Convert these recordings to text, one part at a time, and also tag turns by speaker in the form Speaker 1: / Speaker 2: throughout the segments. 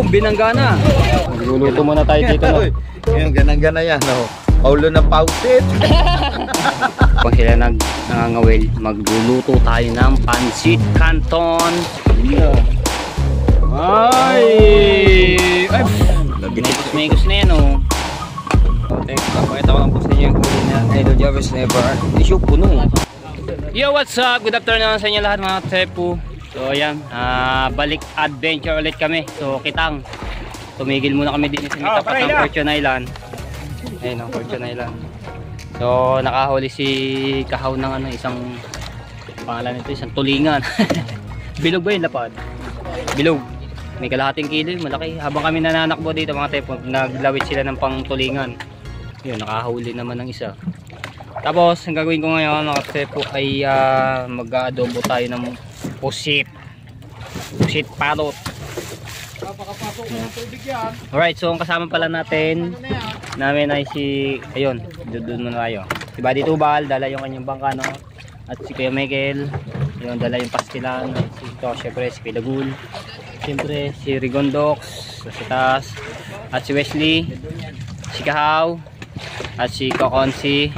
Speaker 1: Yung binanggana. Magluluto muna tayo dito, no?
Speaker 2: Yung ganang-gana yan, no? Paulo ng pausit.
Speaker 1: Kung sila nangangawil, magluluto tayo ng pansit canton. Ay! Megos na yan, oh. Pakita ko lang po sa inyo yung huli na Idol Java Sniper. Issue puno. Yo, what's up? Good afternoon sa inyo lahat, mga tepu. So ayan, balik adventure ulit kami. So kitang tumigil muna kami din sa tapat ng Fortune Island. Ayun ang Fortune Island. So nakahuli si Kahaw ng isang pangalan nito, isang tulingan. Bilog ba yun, lapad? Bilog. May kalahating kilo, malaki. Habang kami nananakbo dito, mga tepo, naglawit sila ng pang tulingan. Yun, nakahuli naman ng isa. Tapos ang gagawin ko ngayon, mga tepo, ay mag-adobo tayo ng pusit palot. Alright, so ang kasama pala namin ay si, ayun, doon muna tayo. Si Buddy Tubal, dala yung kanyang bangka, no? At si Kuya Michael, yun, dala yung pastilan. Ito, syempre si Pilagul, syempre si Rigondox sa taas, at si Wesley, si Kahaw, at si Kokonsi,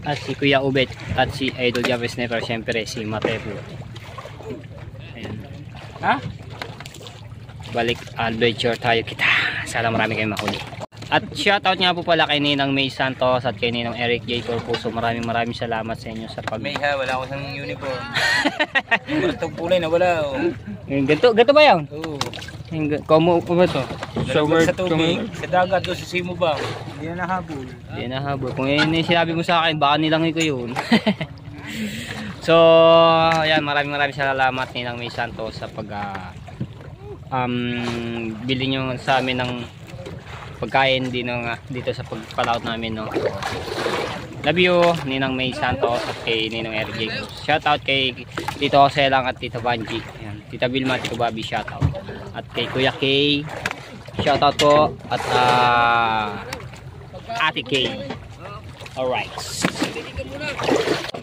Speaker 1: at si Kuya Ubet, at si Idol Java Sniper, syempre si Matepo. Ha? Balik adventure tayo kita. Sana marami kayong mahuli. At shoutout nga po pala kay Ninang May Santos at kay Ninang Eric J. Corpuso. Maraming salamat sa inyo sa pag...
Speaker 2: May ha, wala ako sang uniform. Itong kulay na wala. Oh.
Speaker 1: Ganto ba yan?
Speaker 2: Oo.
Speaker 1: Komo ba to?
Speaker 2: Sa tubig, sa dagat doon sa Simo ba? Hindi na nahabol.
Speaker 1: Hindi na nahabol. Kung yun yung sinabi mo sa akin, baka nilangi ko yun. So, ayan, maraming salamat Ninang May Santos sa pag bili nyo sa amin ng pagkain dito sa pagpalaot namin, no. Love you Ninang May Santos at kay Ninang Eric. Shout out kay Tito Jose lang at Tito Banji. Ayan, Tita Vilma, Tito Bobby, shout out. At kay Kuya Kay, shout out po, at Ate Kay. Alright.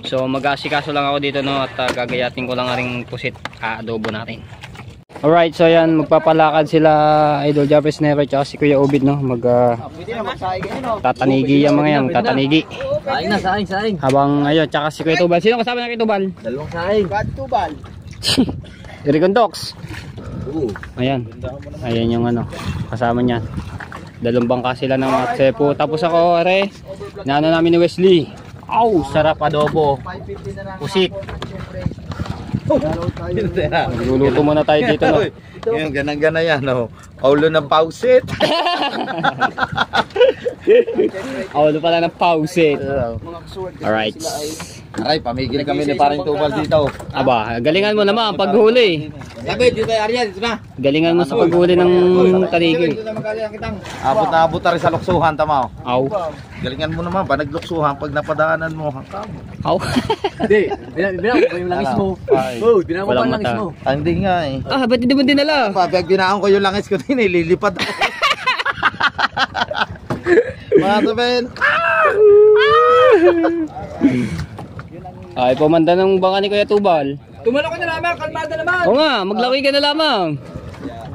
Speaker 1: So mag-asikaso lang ako dito, no, at gagayatin ko lang ring pusit adobo natin. Alright, so ayan, magpapalakad sila Idol Java Sniper tsaka si Kuya Ubid, no, tatanigi yung mga yan, tatanigi. Saing. Habang ayun, tsaka si Kuya Tubal. Sino kasama na kay Tubal?
Speaker 2: Dalawang saing. Tubal.
Speaker 1: Rigondox. Ayan yung kasama niya. Dalawang bangka sila ng mga tsepo. Tapos ako, are, naano namin ni Wesley. Aw, sarap adobo. Pusit. Magluluto muna tayo dito, no?
Speaker 2: Yung ganang-gana yan, no? Paulo ng pausit.
Speaker 1: Paulo pala ng pausit. Alright.
Speaker 2: Aray, pamigil kami ni paring Tubal dito.
Speaker 1: Aba, galingan mo naman ang paghuli.
Speaker 2: David, dito Ariel, dito na.
Speaker 1: Galingan mo sa paghuli ng tanigi.
Speaker 2: Abot na abot rin sa luksuhan, tama.
Speaker 1: Aw.
Speaker 2: Galingan mo naman, ba nagluksuhan pag napadaanan mo.
Speaker 1: Aw.
Speaker 3: Hindi, binaw ko yung langis mo. Oh, binaw ko yung langis mo.
Speaker 2: Hindi nga eh.
Speaker 1: Ba't hindi mo dinala?
Speaker 2: Pag binaon ko yung langis ko din, lilipad ako. Mga sabihin.
Speaker 1: Ay, pumanda ng bangka ni Kuya Tubal.
Speaker 3: Tumalo ka na lamang, kalmada naman.
Speaker 1: Oo nga, maglaki ka na lamang.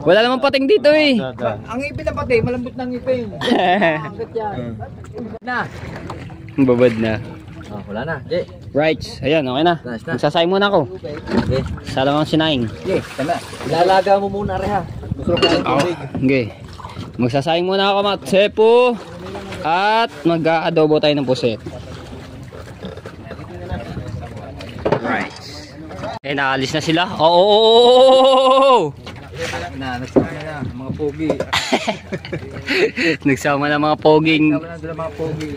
Speaker 1: Wala namang pating dito eh.
Speaker 3: Ang ngipin na pati, malambot ng ngipin. Hanggat yan. Na.
Speaker 1: Babad na.
Speaker 3: Wala na. Okay.
Speaker 1: Right, ayan, okay na. Magsasay muna ako.
Speaker 3: Okay.
Speaker 1: Salamang sinaing.
Speaker 3: Okay, tama. Ilalaga mo muna reha. Gusto ko ng tubig.
Speaker 1: Okay. Magsasayang muna ako, mga tsepo. At mag-aadobo tayo ng pusit. Right. Eh, naalis na sila. Oo.
Speaker 3: Nagsama na mga pogi.
Speaker 1: Nagsama na mga poging.
Speaker 3: Nagsama na mga pogi.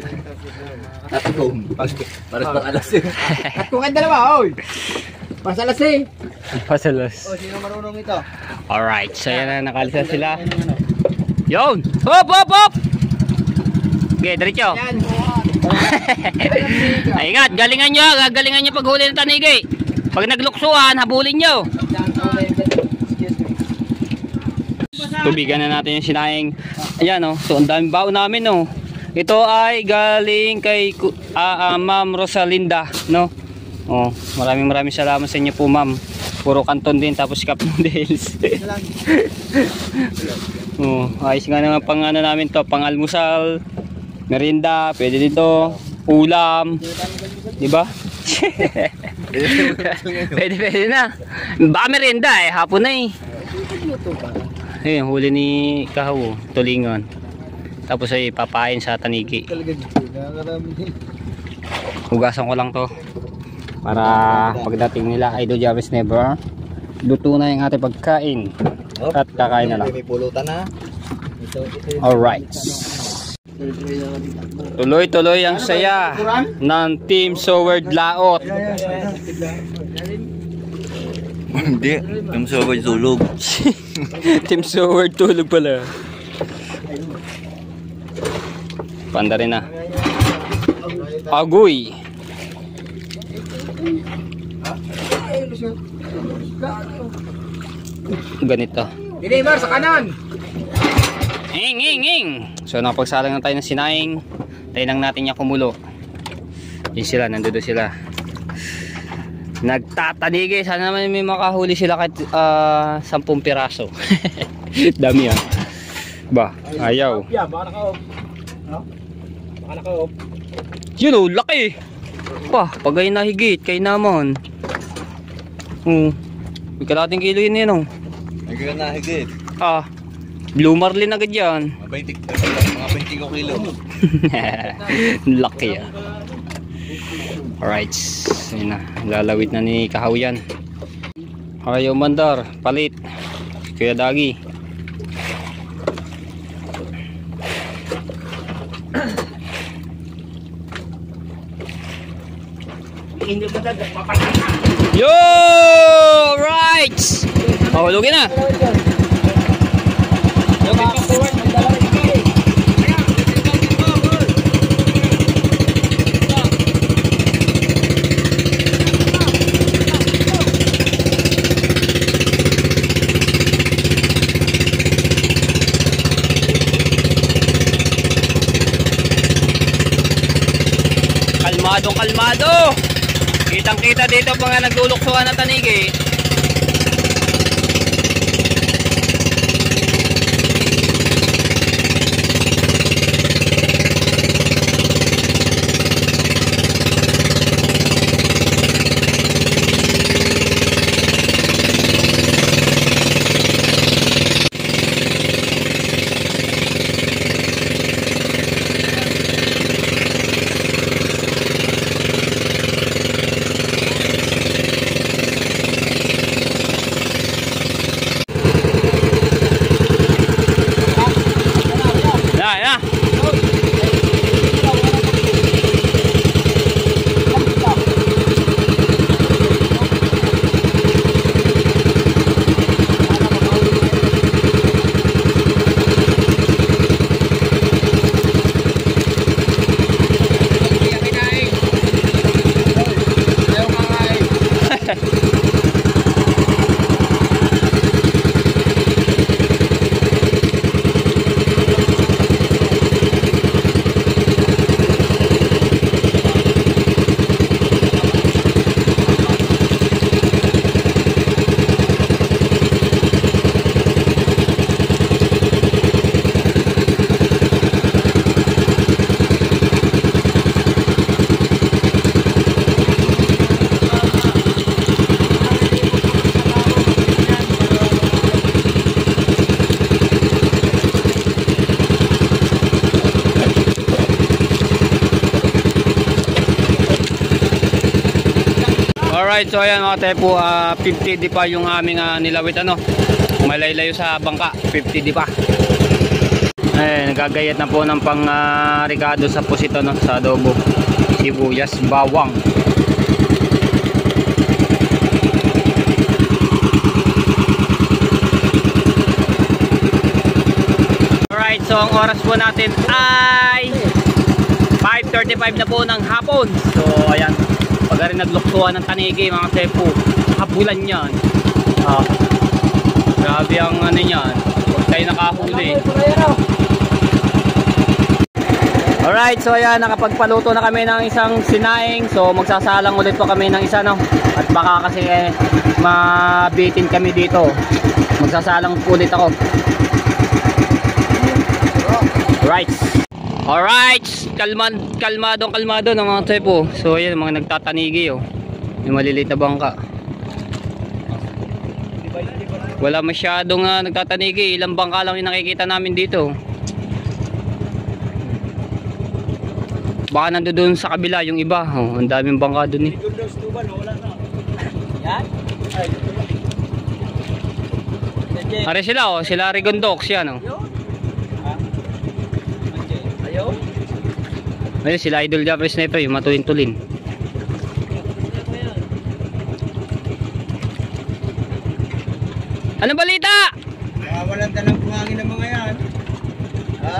Speaker 3: At kung pares pang alas eh. At kung kanda naman, oy. Pasalas eh.
Speaker 1: Pasalas.
Speaker 3: Oh, sino marunong ito?
Speaker 1: Alright, so yan na, nakalis na sila. Yun! Hop! Okay, diretso.
Speaker 3: Yan.
Speaker 1: Ay, ingat, galingan nyo paghuli ng tanigi. Pag nagluksuhan, habulin nyo. Tubigan na natin yung sinaing. Ayan, oh. So ang daming bao namin, oh. Ito ay galing kay Ma'am Rosalinda, no? Oh, maraming salamat sa inyo po, ma'am. Puro kanton din tapos cup noodles. Oh, ayos nga naman pang ano namin to, pang almusal, merienda, pwede dito, ulam, di ba? Pwede na. Baka merienda eh, hapon na eh. Ayun, huli ni Kahaw, tulingon. Tapos ay papain sa tanigi. Hugasan ko lang to para pagdating nila Idol Jarvis Never, luto na yung ating pagkain. At kakain na lang.
Speaker 3: May pulutan na.
Speaker 1: Alright. Tuloy-tuloy ang saya ng Team Soward Laot.
Speaker 3: Hindi, Team Soward tulog.
Speaker 1: Team Soward tulog pala. Panda rin na. Agoy. Ganito.
Speaker 3: Deliver sa kanan.
Speaker 1: Ing. So napagsalang na tayo ng sinaing. Tayo lang natin yung kumulo. Yun sila, nandoon sila. Nagtatanigi. Sana naman may makahuli sila kahit 10 piraso. Dami ah. Ba, ayaw.
Speaker 2: Yeah, baka naka-off. Baka naka-off.
Speaker 1: Yun o, laki. Pa, pagay na higit kay naman. May kalating kilo yun yun o.
Speaker 3: May kaya na higit.
Speaker 1: Blue marlin agad yan.
Speaker 3: Mga 20 kilo.
Speaker 1: Laki ah. Alright, yun na, lalawit na ni Kahaw yan. Ayaw mandar, palit. Kuya Dagi. Yo! Right! Mahulugin na. Kalmado. Kitang-kita dito pa nga nagluluksuhan ng tanigi. Alright, so ayan mga tepo, 50 di pa yung aming nilawit ano. Malaylayo sa bangka, 50 di pa. Eh, nagagayat na po ng pang ricado sa pusito no, sa adobo. Sibuyas, bawang. Alright, so ang oras po natin ay 5:35 na po ng hapon. So ayan, pag rin nagluksuhan ng tanigi mga tepo, habulan yan. Grabe ang ano yan, huwag tayo nakahuli. Alright, so ayan, nakapagpaluto na kami ng isang sinaing. So magsasalang ulit po kami ng isa, no? At baka kasi mabitin kami dito. Magsasalang ulit ako. Alright, kalmado ng mga tepo. So ayan, mga nagtatanigi, oh. Yung maliliit na bangka. Wala masyadong nagtatanigi. Ilang bangka lang yung nakikita namin dito. Baka nandoon sa kabila yung iba. Oh, ang daming bangka doon eh. Are sila, oh, sila Rigondox yan, oh. Ayun, sila Idol Japper Sniper, yung matulin-tulin. Ano balita?
Speaker 3: Walang dalang buhangin ng mga yan. Ha?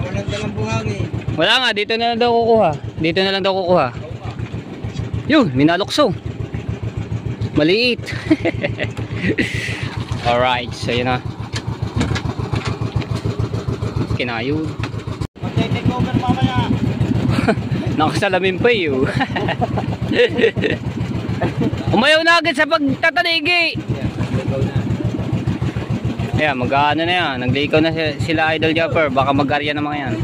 Speaker 3: Walang dalang buhangin.
Speaker 1: Wala nga, dito na lang daw kukuha. Dito na lang daw kukuha. Yun, minalokso. Maliit. Alright, so yun na. Kinayod.
Speaker 3: Mag-take over mamaya.
Speaker 1: Nakasalamin pa yun. Umayaw na agad sa pagtatanigi. Ayan, mag-ano na yan. Naglikaw na sila Idol Japper. Baka mag-arya na mga yan.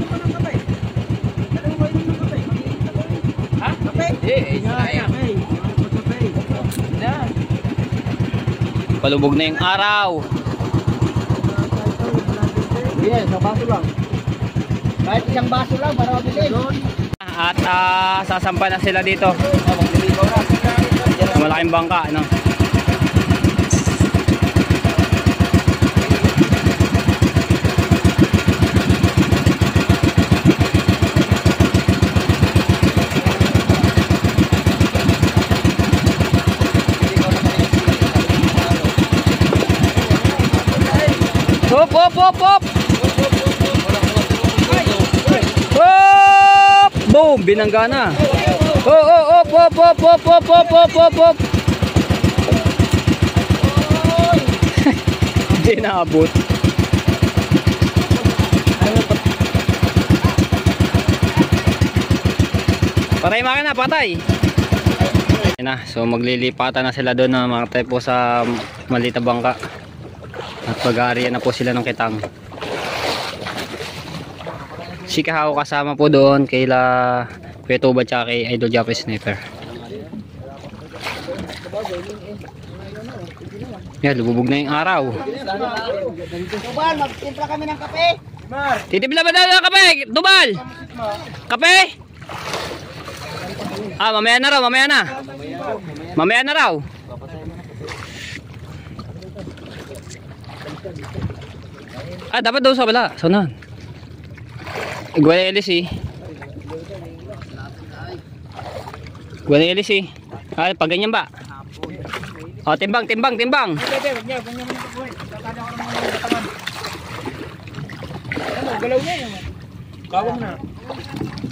Speaker 1: Palubog na yung araw.
Speaker 3: Yes, sa baso lang. Kahit isang baso lang para mabilis.
Speaker 1: At sasampa na sila dito. Malaking bangka, ano? Hop, hop, hop, hop! Hop! Boom! Binangga na. Oh, oh, hop, hop, hop, hop, hop, hop, hop, hop, hop! Hindi naabot. Patay makina, patay! Yan na, so maglilipatan na sila doon, mga tepo, sa maliit na bangka. At pag-aarian na po sila ng kitang. Si Kahaw kasama po doon kaila Kuya Tuba at kay Idol Japper Sniper. Yan, lumubog na yung araw.
Speaker 3: Tubal, magtimpla kami ng kape.
Speaker 1: Titipla ba daw ng kape? Tubal! Kape? Ah, mamaya na raw, mamaya na. Mamaya na raw. Ah, dapat daw sa bala. Saunahan. Guwala elis eh. Guwala elis eh. Ah, pag ganyan ba? O, timbang, timbang, timbang.
Speaker 2: Galaw na yun. Kawang na.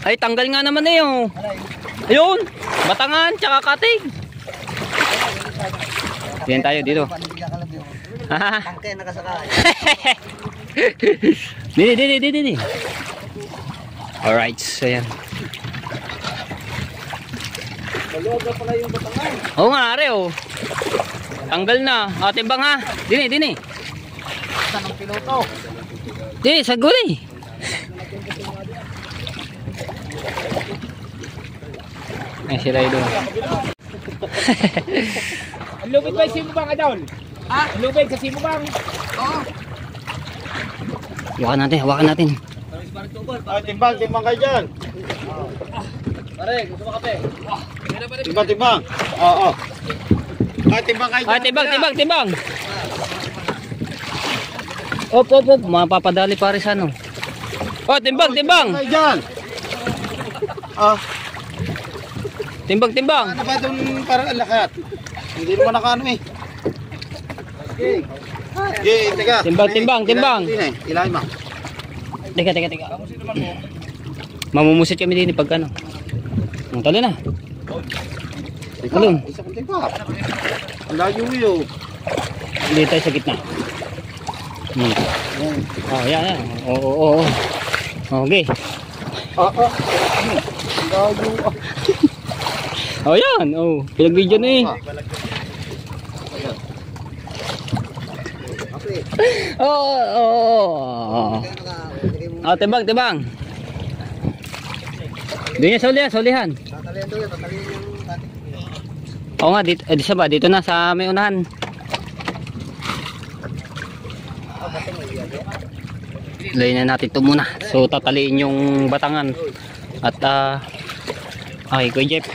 Speaker 1: Ay, tanggal nga naman eh oh. Ayun, batangan, tsaka kating. Diyan tayo dito.
Speaker 3: Tangke nakasakay.
Speaker 1: Dini. Alright, so yan.
Speaker 3: Maluwag pala yung batangan.
Speaker 1: Oo nga, are oh. Tanggal na. O, timbang ha. Dini.
Speaker 3: Saan ang piloto?
Speaker 1: Dini, sa gulay. Ay, sila yun.
Speaker 2: Ang lubid ba yung simubang, Adol? Ha? Ang lubid sa simubang?
Speaker 3: Oo.
Speaker 1: Hawakan natin.
Speaker 3: Timbang kayo dyan. Pare, gusto mo kape? Timbang. Oo. Timbang kayo dyan.
Speaker 1: Timbang. Op. Mapapadali pare sa ano. Oh, timbang.
Speaker 3: Kayo dyan.
Speaker 1: Timbang.
Speaker 3: Ano ba itong parang alakat? Hindi naman nakaano eh. Okay, teka.
Speaker 1: Timbang.
Speaker 3: Ilahin mo.
Speaker 1: Teka. Mamumusit kami din pag ano. Ang talo na. Talon.
Speaker 3: Isa kong timbang. Ang layo yun.
Speaker 1: Hindi tayo sa gitna. Oh, yan. Oo. Okay. Oh yan, oh. Pinag-video na eh. Oh. Oh, tibang. Doon yan, saulihan. Oo nga, dito, dito na sa may unahan. Layin na natin ito muna. So tataliin yung batangan. At okay, Kuya Jeff.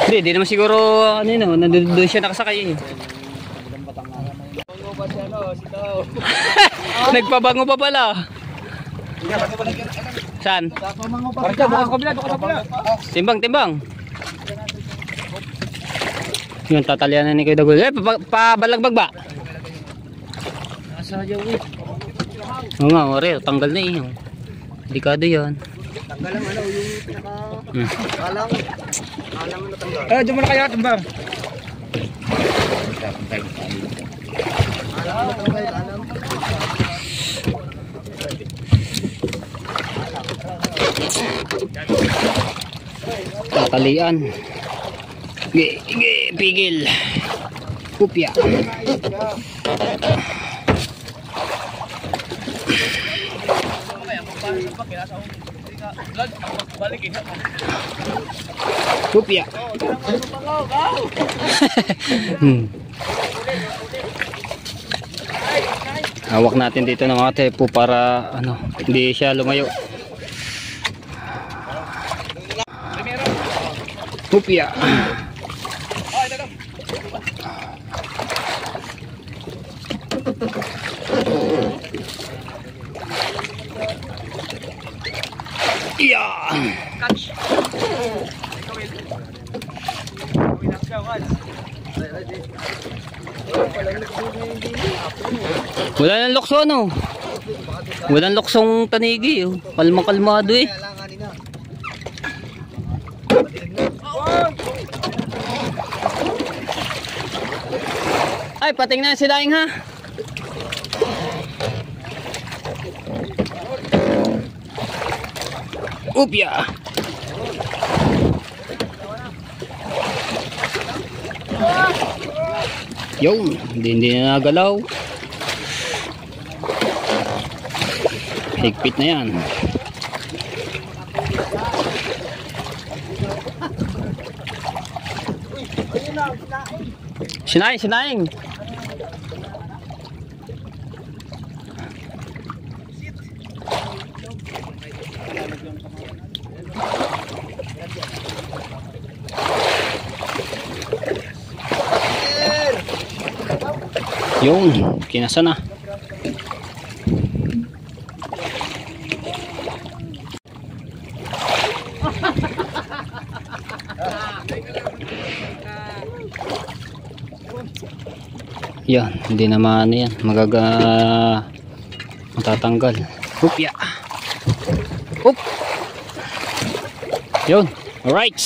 Speaker 1: Hindi naman siguro ano yun, nandoon siya nakasakay eh. Nagpabango pa pala. Saan? Timbang. Yung tatalian na ni Kuya Dagol. Pabalagbag ba? Oo nga, ore, tanggal na eh. Delikado yan.
Speaker 3: Tanggal ang ano, yung pinaka... Alam mo natanggal.
Speaker 2: Diyan mo na kaya, timbang.
Speaker 1: Tatalian. Pigil. Kupya. Kupya. Hawak natin dito ng mga tepo para ano, hindi siya lumayo. Kupya. Wala nang lokso ano. Walang loksong tanigi oh. Kalmado eh. Ay, patingnan si Daing ha. Upya. Yung, hindi na nagalaw. Higpit na yan. Sinaing. Yung, kinasa na. Yan, hindi naman yan matatanggal. Upya. Up. Yun, alright.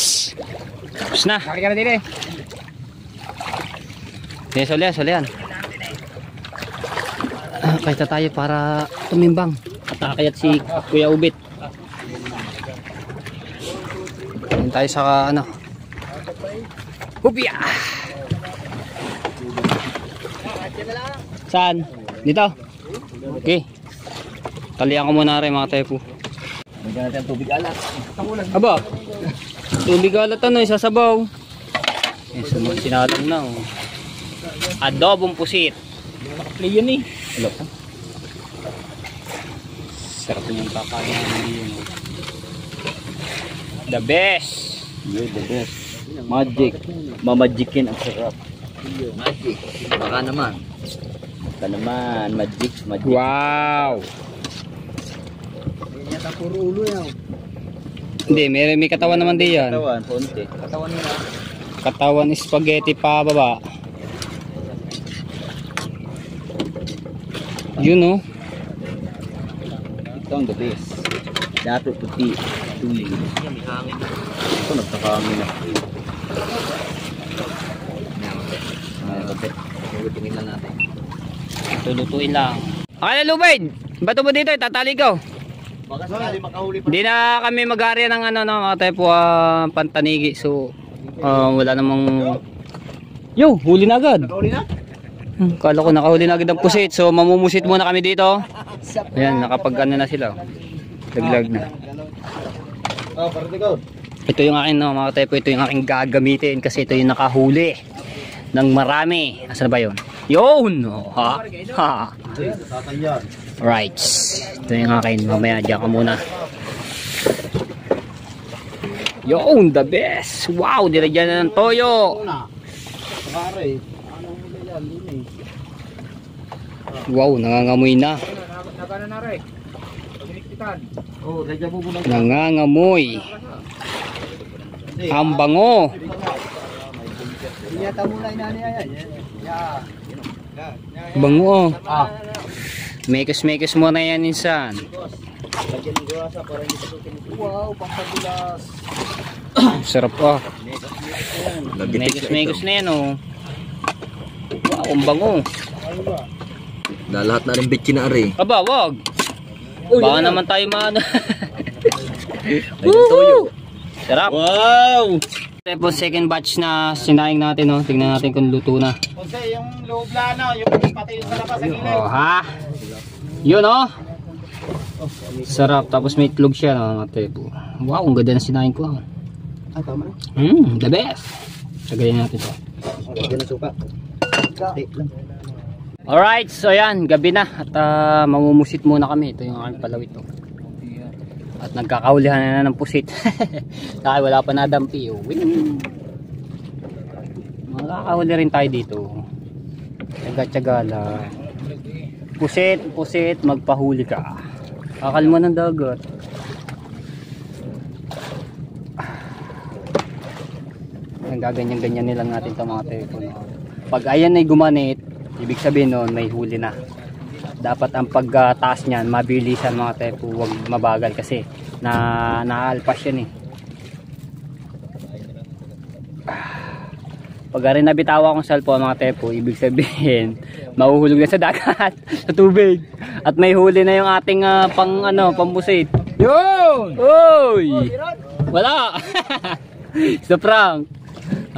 Speaker 1: Tapos na.
Speaker 2: Nakikita din eh.
Speaker 1: Solihan. Kahit tayo para tumimbang. At akayat si Kuya Ubit. Yan tayo sa ano. Upya. Saan? Dito? Okay. Talian ko muna rin mga tepo.
Speaker 3: Magyan natin tubig alat.
Speaker 1: Aba, tubig alat ano, isasabaw. Sinalang na oh. Adobong pusit.
Speaker 2: Naka-play yun eh.
Speaker 1: Hello. Sarap yung kakain yun. The best.
Speaker 3: Yeah, the best. Magic. Mamagikin ang sarap. Magic. Baka naman. Magic.
Speaker 1: Wow.
Speaker 3: Yan yata puro ulo yan.
Speaker 1: Hindi, may katawan naman din yan.
Speaker 3: Katawan, konti. Katawan nila.
Speaker 1: Katawan spaghetti pa baba. Yun oh.
Speaker 3: Ito ang the best. Dato puti. Tuli. Yan, may hangin na. Ito, nagkakangin na. Tingin lang natin.
Speaker 1: Tulutuin lang. Okay na, Lubid! Bato mo dito, tatali ko.
Speaker 3: Baka sakali makahuli pa.
Speaker 1: Hindi na kami mag-area ng ano, no, mga type pantanigi. So, wala namang... Yo, huli na agad.
Speaker 3: Nakahuli na?
Speaker 1: Kala ko nakahuli na agad ang pusit. So, mamumusit muna kami dito. Ayan, nakapag-ano na sila. Laglag na.
Speaker 3: Oh, para ikaw.
Speaker 1: Ito yung akin, no, mga type, ito yung aking gagamitin kasi ito yung nakahuli ng marami. Asan ba yun? Yun! Oh, ha? Ha?
Speaker 3: Tatangyan.
Speaker 1: Right. Ito yung akin. Mamaya, dyan ka muna. Yun, the best. Wow, nilagyan na ng toyo.
Speaker 3: Pare, ano mo yan?
Speaker 1: Wow, nangangamoy na.
Speaker 2: Nagana na rin. Paglikpitan.
Speaker 3: Oh, lagyan mo muna.
Speaker 1: Nangangamoy. Ang bango.
Speaker 3: Inyata muna inani yan. Yeah.
Speaker 1: Bango.
Speaker 3: Ah.
Speaker 1: Mekos-mekos mo na yan insan.
Speaker 3: Lagyan ng gurasa para hindi pasukin. Wow, pampagulas.
Speaker 1: Sarap ah. Mekos-mekos na yan oh. Wow, ang bango.
Speaker 3: Lahat na rin bitchin na rin.
Speaker 1: Aba, wag. Baka naman tayo maano.
Speaker 3: Ayun toyo.
Speaker 1: Sarap.
Speaker 3: Wow!
Speaker 1: Tapos second batch na sinaing natin oh. Tingnan natin kung luto na.
Speaker 3: Kasi yung loob lana, yung pati yung sarap sa gilid.
Speaker 1: Oh, ha? Yun oh. Sarap. Tapos may itlog siya no, mga tepo. Wow, ang ganda na sinaing ko.
Speaker 3: Ah, tama na.
Speaker 1: The best. Sagayin natin to.
Speaker 3: Lagyan ng suka. Take lang.
Speaker 1: Alright, so yan, gabi na at mamumusit muna kami. Ito yung aking palawit to. At nagkakaulihan na ng pusit. Dahil wala pa nadampi. Makakahuli rin tayo dito. Tsaga-tsaga lang. Pusit, magpahuli ka. Kakalma ng dagat. Nagaganyan-ganyan nilang natin ito mga telepono. Pag ayan ay gumanit, ibig sabihin nun may huli na. Dapat ang pagtaas niyan mabilisan mga tepo, huwag mabagal kasi naalpas yan eh. Pag rin nabitawa akong cellphone mga tepo, ibig sabihin mahuhulog na sa dagat, sa tubig. At may huli na yung ating pambusit. Yun! Oy! Wala! Sa prank.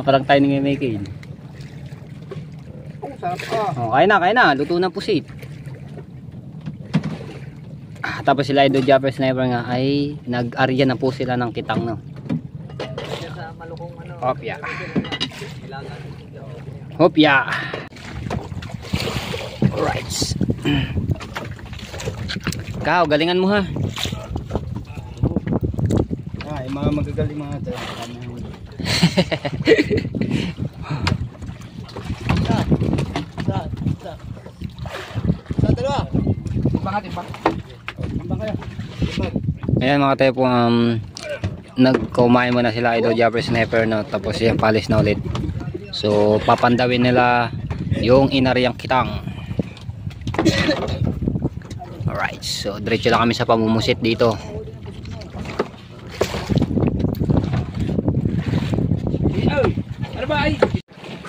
Speaker 1: Naparang tayo ng MK. Oh, kaya na, luto na pusit. Tapos sila Idol Japper Sniper nga ay nag-arya na po sila ng kitang no. Hopya. Hopya. Alright. Kao, galingan mo ha.
Speaker 3: Ah, yung mga magagaling mga ito. Sa dalawa. Timbang.
Speaker 1: Ayan mga tepo, nagkumain muna sila Idol Japper Sniper no, tapos yan palis na ulit. So papandawin nila yung inariyang kitang. Alright, so diretso lang kami sa pamumusit dito.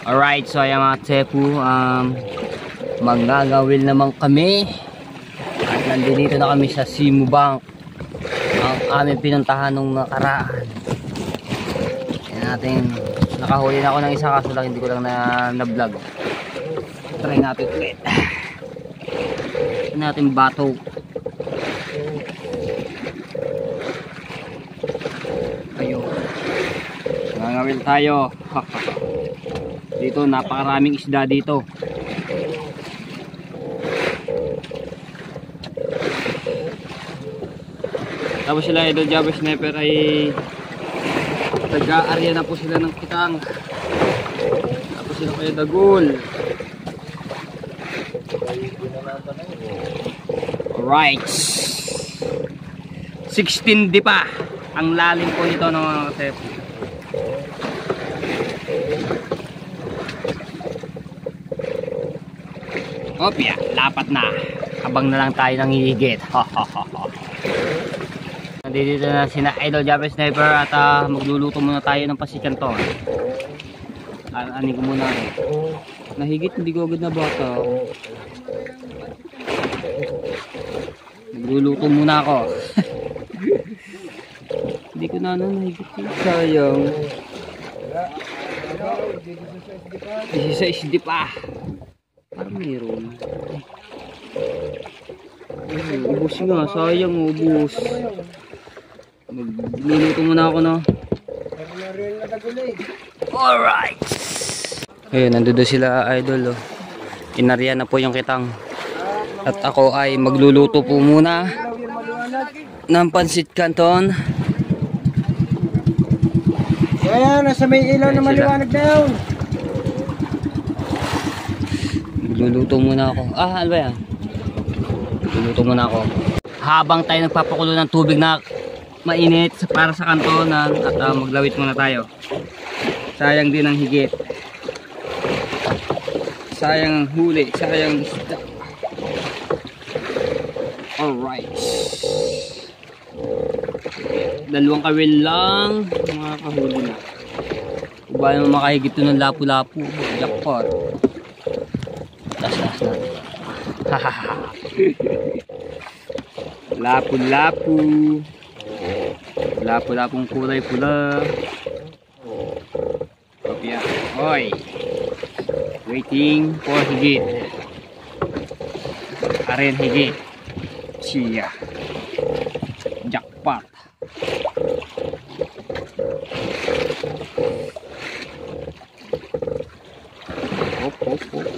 Speaker 1: Alright, so ayan mga tepo, manggagawil naman kami. At nandito na kami sa Simu Bank, ang aming pinuntahan nung nakaraan. Yan natin, nakahuli na ako ng isa kaso lang hindi ko lang na vlog. Try natin ulit. Yan natin bato. Ayun, nangawil tayo. Dito napakaraming isda dito. Tapos sila Idol Japper Sniper ay taga-arya na po sila ng kitang. Tapos sila kaya dagol. Alright, 16 di pa ang lalim po nito ng mga tepo. Opya, lapat na. Abang na lang tayo ng hihigit. Nandito na sina Idol Japper Sniper at magluluto muna tayo ng pasikanton. Anin ko muna. Nahigit, hindi ko agad na bata. Nagluluto muna ako. Hindi ko na nahigit. Sayang. Isa SD pa. Parang meron. Ubus nga. Sayang ubus. Nagluluto muna ako no. Alright. Ayun, nandoon sila idol. Oh. Inarya na po yung kitang. At ako ay magluluto po muna ng pansit canton.
Speaker 3: Kaya nasa may ilaw na maliwanag na yun.
Speaker 1: Magluluto muna ako. Ano ba yan? Magluluto muna ako. Habang tayo nagpapakulo ng tubig na mainit para sa kantonan at maglawit muna tayo. Sayang din ang higit. Sayang ang huli. Sayang ang isda. Alright. Dalawang kawil lang. Mga kahuli na. Kung ba naman makahigit ito ng lapu-lapu. Jackpot. Tas-tas na. Hahaha. Lapu-lapu. Lapu-lapong kulay pula. Kopya. Hoy. Waiting for higit. Karen higit. Siya. Jackpot. Hop, hop, hop.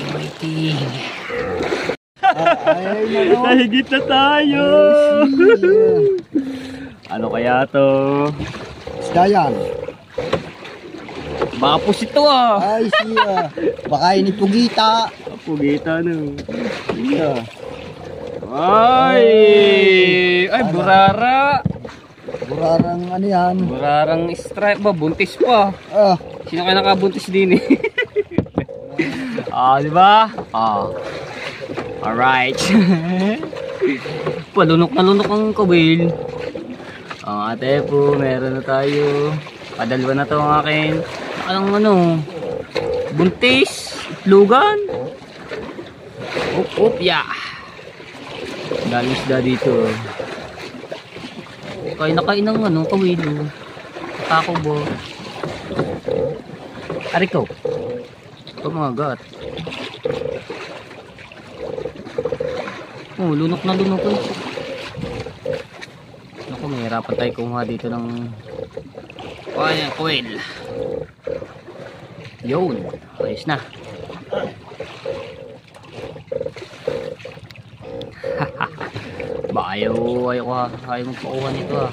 Speaker 1: Waiting. Nahigit na tayo. Ano kaya to?
Speaker 3: Isda yan.
Speaker 1: Baka pusit to ah.
Speaker 3: Ay siya. Baka ini pugita.
Speaker 1: Pugita no.
Speaker 3: Siya.
Speaker 1: Ay burara.
Speaker 3: Burarang ano yan.
Speaker 1: Burarang stripe ba? Buntis pa. Sino kaya nakabuntis din eh? Di ba? Alright. Palunok na lunok ang kawil. Ate po, meron na tayo. Padalwa na to ang akin. Anong buntis, itlugan. Up, yeah. Dami isda dito. Kaya nakain ng kawil. Tako ba? Ariko. Ito mga gat. Lunok na lunok eh. Naku, mahirapan tayo kumuha dito ng kuwil. Yun, ayos na. Ba ayaw magpakuha nito ah.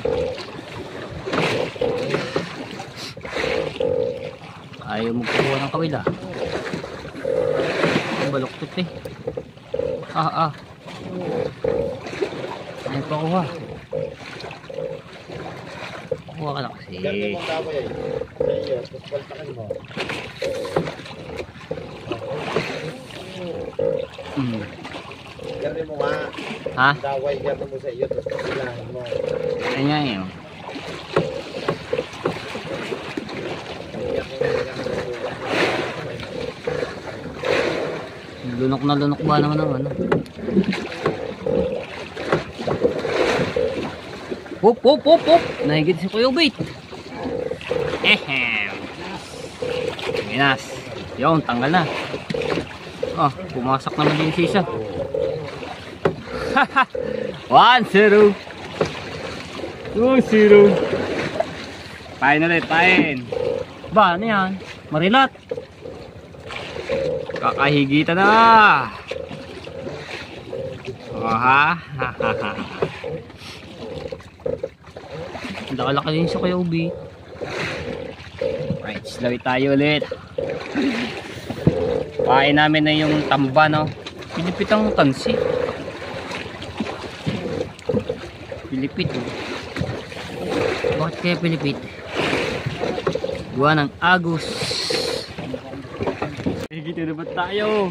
Speaker 1: Ayaw magpakuha ng kawil ah. Ang baloktot eh. Ayaw pakuha. Kuha ka na kasi.
Speaker 3: Gari mo nga.
Speaker 1: Ha?
Speaker 3: Daway gari mo sa iyo. Tapos kailangan mo.
Speaker 1: Kanya yun. Lunok na lunok ba naman ang ano? Hop, hop, hop, hop. Nahigit si Kuya Ubit. Minas. Yun, tanggal na. Pumasak naman din si isa. 1-0. 2-0. Pain ulit, pain. Ba, ano yan? Marilat. Kakahigitan na. Laki-laki din siya Kuya Ubi. Right, slawit tayo ulit. Pain namin na yung tamba, no? Pilipit ang tansi. Pilipit, oh. Bakit kaya pilipit? Gawa ng agos. Higit na ba tayo?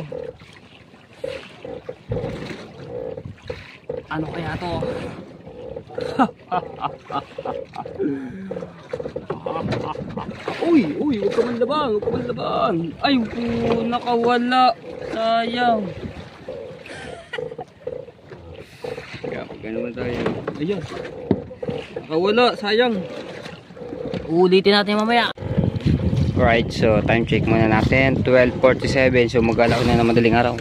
Speaker 1: Ano kaya to? Uy, huwag ka man laban. Ay, nakawala. Sayang. Kaya pagkano naman tayo. Ayan. Nakawala, sayang. Ulitin natin mamaya. Right, so time check muna natin. 12:47, so mag-alaw na madaling araw.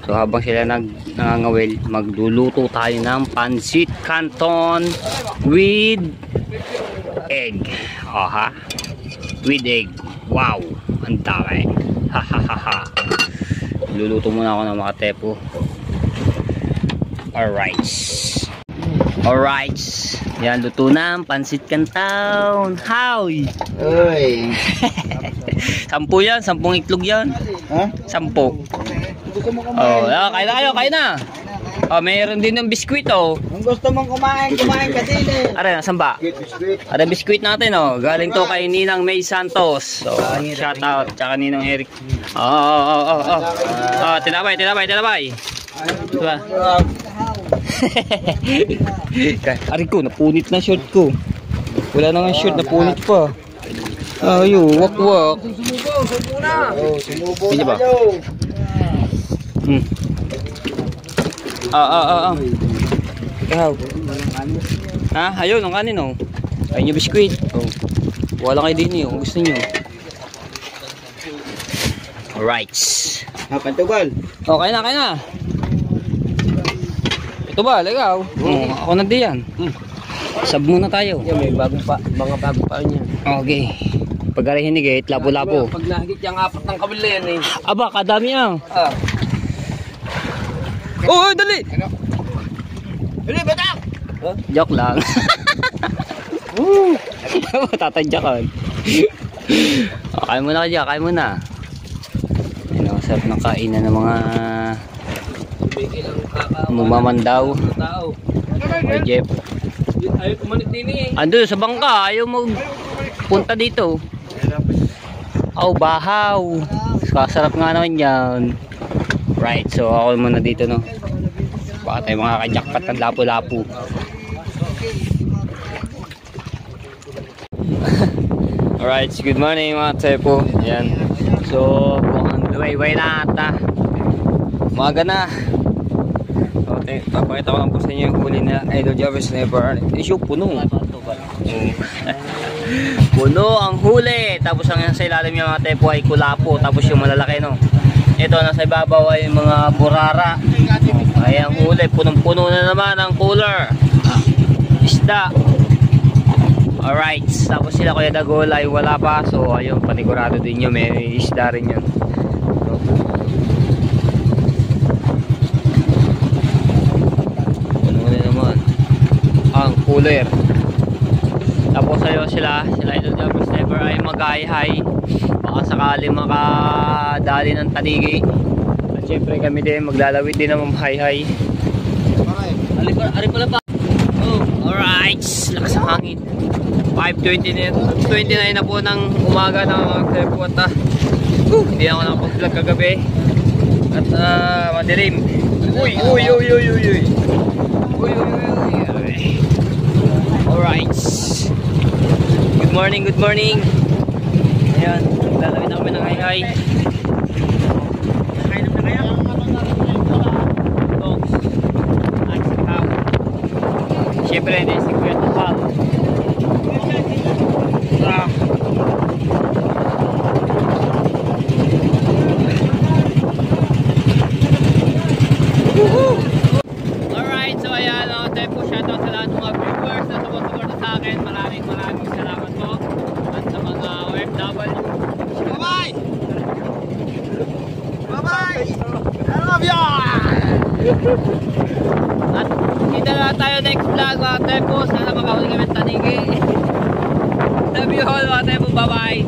Speaker 1: So habang sila nangangawil, magluluto tayo ng pansit canton with egg. Aha. With egg. Wow, ang dami. Hahaha. Luluto muna ako ng mga tepo. Alright. Yan, luto na ang pansit canton. Hoy.
Speaker 3: Uy.
Speaker 1: 10 yan, 10 itlog yan.
Speaker 3: Ha?
Speaker 1: 10.
Speaker 3: Gusto mo kumain?
Speaker 1: Oh, kain na kayo, kain na. Oh, mayroon din ng biskwit oh.
Speaker 3: Kung gusto mong kumain ka din eh.
Speaker 1: Are, nasan ba?
Speaker 3: Biscuit.
Speaker 1: Are, biskwit natin oh. Galing to kay Ninang May Santos. So, shout out. Tsaka Ninang Eric. Oh, tinabay. Diba? Ari ko, napunit na short ko. Wala na nga short, napunit pa. Ayo, wak.
Speaker 3: Sumubo na. Sumubo
Speaker 1: Hindi
Speaker 3: na
Speaker 1: ba?
Speaker 3: kayo.
Speaker 1: Ikaw. Ha? Ayun, ang kanin oh. Ayun yung biskwit. Oh. Wala kayo din yung gusto nyo. Alright.
Speaker 3: Pantugal.
Speaker 1: Oh, kain na. Ito ba, ikaw? Ako na diyan. Sab muna tayo.
Speaker 2: May mga bago pa yan.
Speaker 1: Okay. Pag hinig labo-labo.
Speaker 2: Pag nahigit yung 4 ng kabila yan eh.
Speaker 1: Aba, kadami ah. Oh, dali!
Speaker 3: Dali, batak!
Speaker 1: Joke lang. Tatadyakan. Kain muna ka dyan, kain muna. Ayun, sarap ng kainan ng mga mumamandaw. Oy, Jeff.
Speaker 2: Ayaw kumanit din eh.
Speaker 1: Ando sa bangka, ayaw magpunta dito. Bahaw. Kasarap nga naman yan. Right, so ako muna dito no. Baka tayo mga kajakpat ng lapu-lapu. Alright, good morning mga tepo. Yan. So, mukhang luway-way na ata. Umaga na. Okay, papakita ko lang po sa inyo yung huli na Idol Jarvis Never. Issue puno. Puno ang huli. Tapos ang sa ilalim yung mga tepo ay kulapo. Tapos yung malalaki no. Ito nasa ibabaw ay mga burara. Ay ang huli, punong-puno na naman ang cooler. Isda. Alright, tapos sila Kuya Dagol ay wala pa. So ayun, panigurado din yun. May isda rin yun. Puno na naman ang cooler. Tapos ayun sila Idol Jarvis Never ay mag-hi-hi. Baka sakali makadali ng tanigi. At syempre kami din maglalawid din ng hi-hi. Ari pala pa. Oh, alright. Lakas ang hangin. 5:29 na po ng umaga ng mga tepuata. Hindi ako nakapag-vlog kagabi. At madilim. Uy. Alright. Good morning. Ayan, lalawin na kami ng hi-hi. Kain na kaya? Dogs. At sikaw. Siyempre, hindi si Kuya Tupal. Alright, so ayan, tayo po shoutout sa lahat ng mga viewers na sumusuporta sa akin. Maraming salamat po. At sa mga OFW. Bye-bye! I love you! At kita na tayo next vlog mga tepos. Sana makahuli kami tanigi. Love you all mga tepos. Bye-bye!